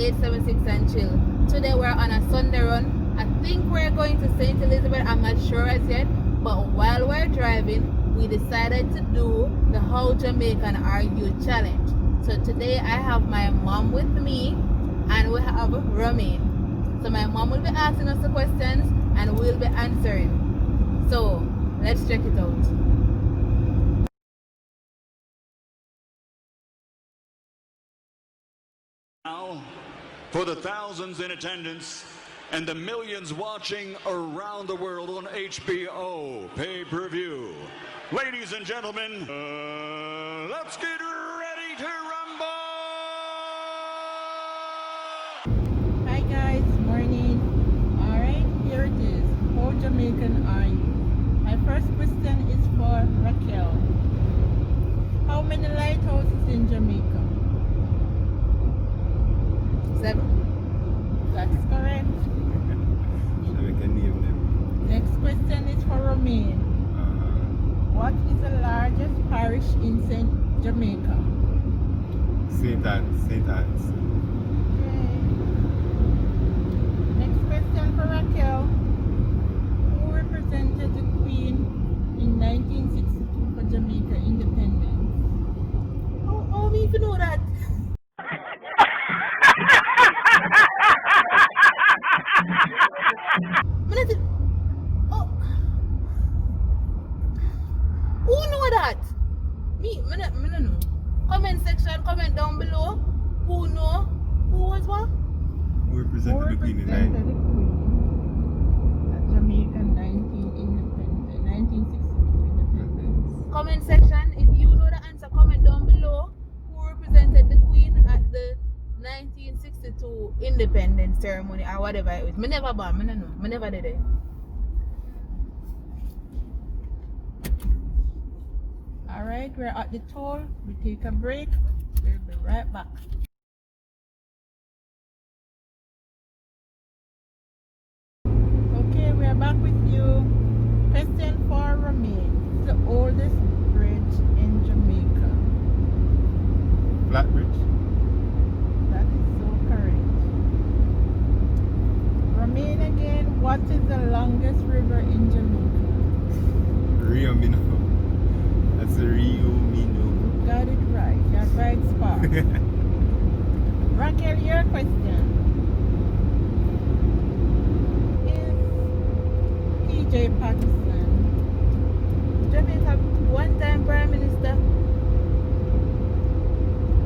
876 and chill. Today we're on a Sunday run. I think we're going to St. Elizabeth. I'm not sure as yet. But while we're driving, we decided to do the How Jamaican Are You challenge. So today I have my mom with me and we have Romain. So my mom will be asking us the questions and we'll be answering. So let's check it out. Now, for the thousands in attendance and the millions watching around the world on HBO pay-per-view, ladies and gentlemen, let's get ready to rumble! Hi guys, morning. Alright, here it is. How Jamaican are you? My first question is for Raquel. How many lighthouses in Jamaica? 7. That's correct. Jamaican name them. Next question is for Romain. What is the largest parish in Jamaica? St. Anne's. Okay. Next question for Raquel. Who represented the Queen in 1962 for Jamaica independence? Oh, me if you know that. Oh, who know that? Me no know. Comment section, comment down below. Who know? Who was what? Who represented the Queen in represented the Queen at Jamaican 1962 independence? Comment section. If you know the answer, comment down below. Who represented the Queen at the 1962 independence ceremony or whatever it was. Me never born, me no know. Me never did it. Alright, we're at the toll. We take a break. We'll be right back. Okay, we're back with you. Question for Romain. It's the oldest bridge in Jamaica. Flatbridge. That is so correct. Romain again, what is the longest river in Jamaica? Rio Mino. That's the Rio Mino. You got it right. You're right spot. Raquel, your question. Is PJ Patterson Jamaica one-time Prime Minister.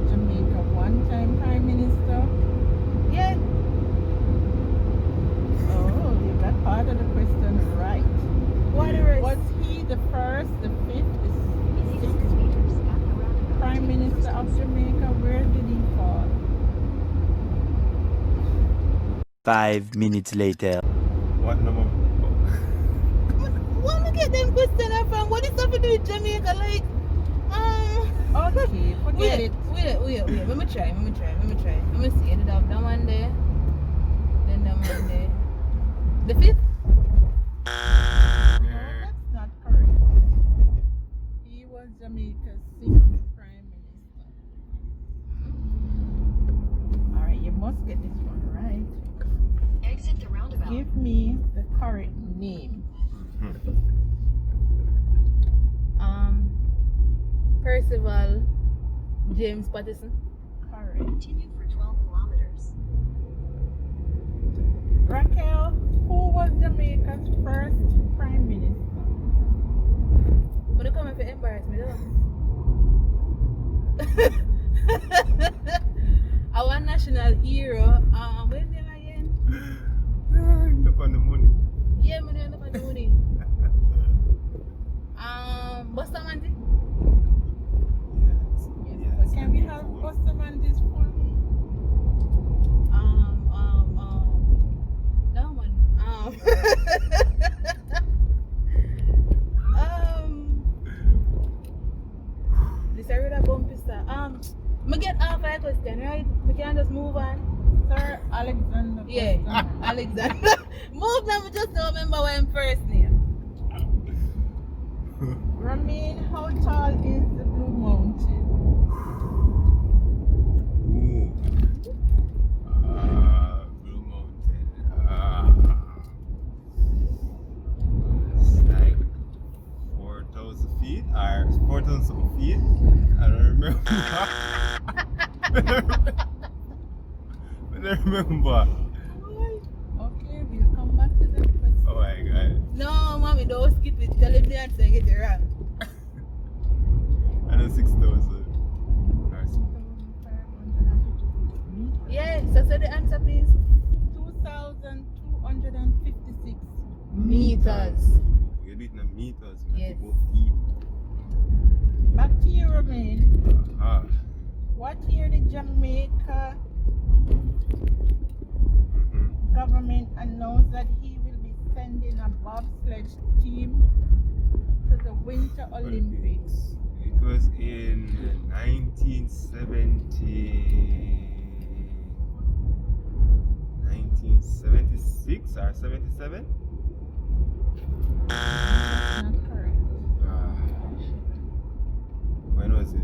Jamaica one-time Prime Minister? Yeah. Oh, you got part of the question right. What the rest? Was he the first, the fifth, the sixth Prime Minister of Jamaica? Where did he fall? 5 minutes later. What number? Where me get them questions from? What is up to do with Jamaica? Like, Okay, forget it. Wait. Let me try. Let me see. Did I have that one there? Then that one there. The 5th? No, that's not correct. He was Jamaica's sixth Prime Minister. Alright, you must get this one right. Exit the roundabout. Give me the correct name. Percival James Patterson. Correct. Continue for 12 kilometers. Raquel, who was Jamaica's first Prime Minister? When you come if you embarrass me, though. Our national hero, where's the name again? Up on the money. Yeah, me know about the money. Bustamante? Yes. Can we have Bustamante's full name? That one. This is really bumpy stuff. Me get half a question, right? We can just move on. Sir Alexander. Yeah, Bustamante. Alexander. Move now, we just don't remember what him first name. Romain, how tall is the Blue Mountain? Ooh. feet? I don't remember. I don't remember. Okay, we'll come back to that question. Oh my god. No, mommy, don't skip it. Tell him the answer and get it wrong. I know 6,000. Or something. 2,556 meters. Yeah, so say the answer, please. 2,256 Meters. You're beating the meters. Yes. People feet. Back to you, Romain. Aha. What year did Jamaica Mhm. government announced that he will be sending a bobsled team to the Winter Olympics? It was in 1976 or 77? That's not correct. When was it?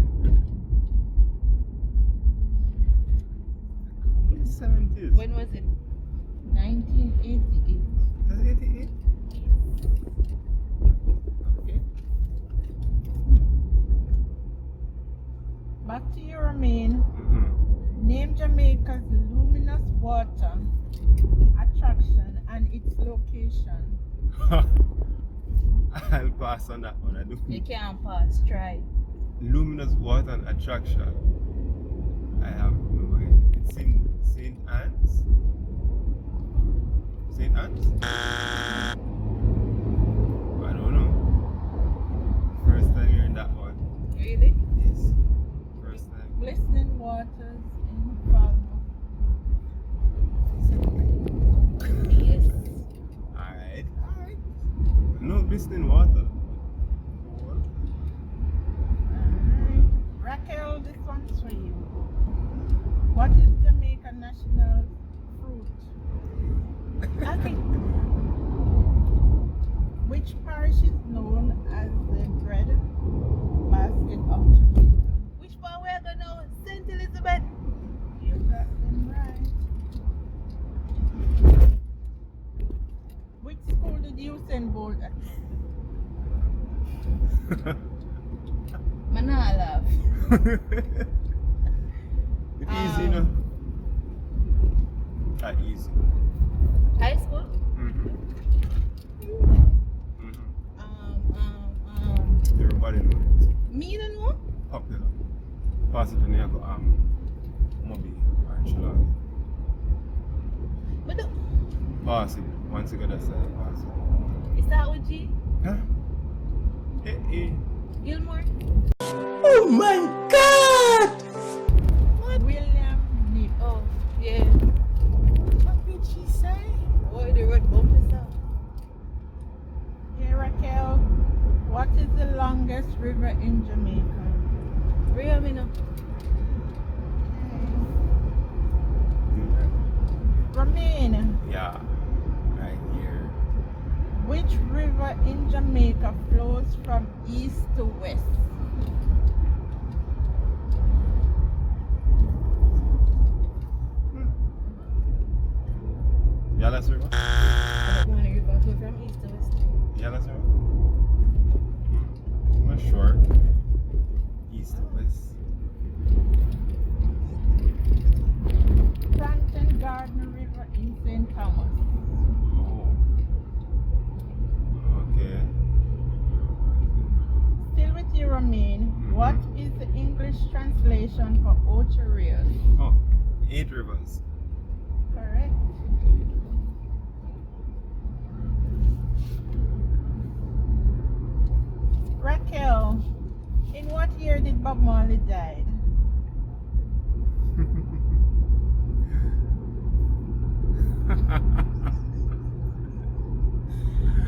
70s. When was it? 1988. Was it 88? Okay. Back to you, Romain. Mhm. Name Jamaica's luminous water attraction and its location. I'll pass on that one. I do. You can't pass. Try. Luminous water and attraction. I have no idea. It's in St. Anne's. St. Anne's? I don't know. First time hearing that one. Really? Yes. First time. Glistening waters in Falmouth. Yes. Alright. Alright. No glistening water. Alright. Raquel, this one's for you. What is Jamaican national fruit? Okay. Which parish is known as the bread basket of Jamaica? Which part we are going now? St. Elizabeth. You got them right. Which school did Usain Bolt attend? Manala. It's easy, no? That easy. High school? Mm-hmm. Everybody knows it. Me don't know. Popular. Pass it to me, I go, Moby or Trelawney. But Pass it. Once you go that side, pass it. is that with G? Huh? Hey, hey. Gilmore? William Nip. Oh, yeah. What did she say? Boy, the road bump is up. Hey Raquel, what is the longest river in Jamaica? Real me now. Romain, Yeah. Right here. which river in Jamaica flows from east to west? Yalas River? I don't want to go back from east to west. Yalas River? I'm not sure. East to west. Frampton Garden River in St. Thomas. Oh. Okay. Still with you, Romain. What is the English translation for OCHO RIOS? Oh, 8 rivers. Correct. Raquel, in what year did Bob Marley die?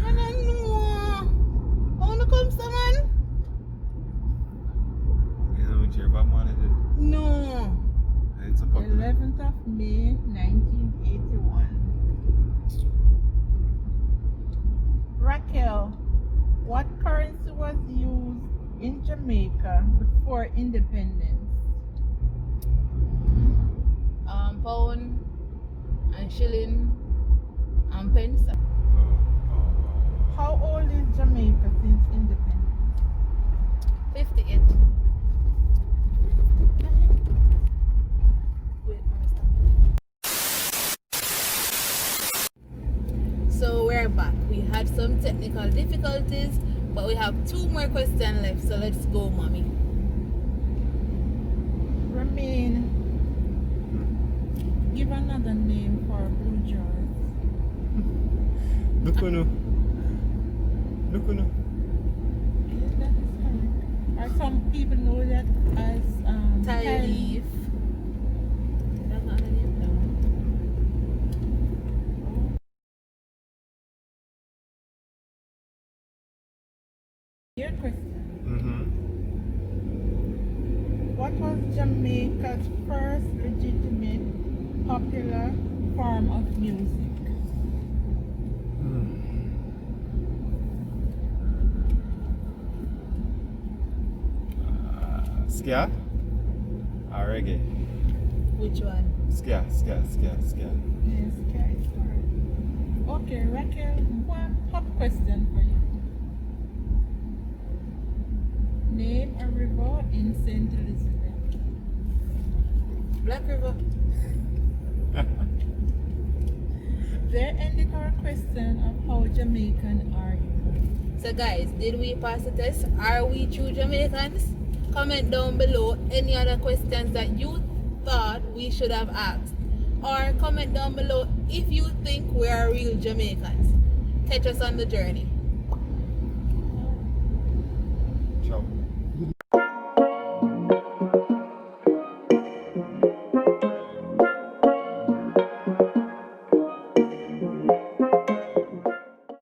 I don't know. I want to come, someone? You know which year Bob Marley did? No. It's a popular. 11th of May, 1981. Raquel, what currency was used in Jamaica before independence? Pound and shilling and pence. How old is Jamaica since independence? 58. are back. We had some technical difficulties, but we have 2 more questions left. So let's go, mommy. Remain. Give another name for blue jaws. Lukunu. Lukunu. Yes, that is correct. Or some people know that as Tie leaf. That's not a name, no. Your question. Mm-hmm. What was Jamaica's first legitimate popular form of music? Ska? Or reggae? Which one? Ska. Yes, correct. Okay, Raquel, one pop question for you. Name a river in St. Elizabeth. Black River. There ended our question of how Jamaican are you? So guys, did we pass the test? Are we true Jamaicans? Comment down below any other questions that you thought we should have asked. Or comment down below if you think we are real Jamaicans. Catch us on the journey.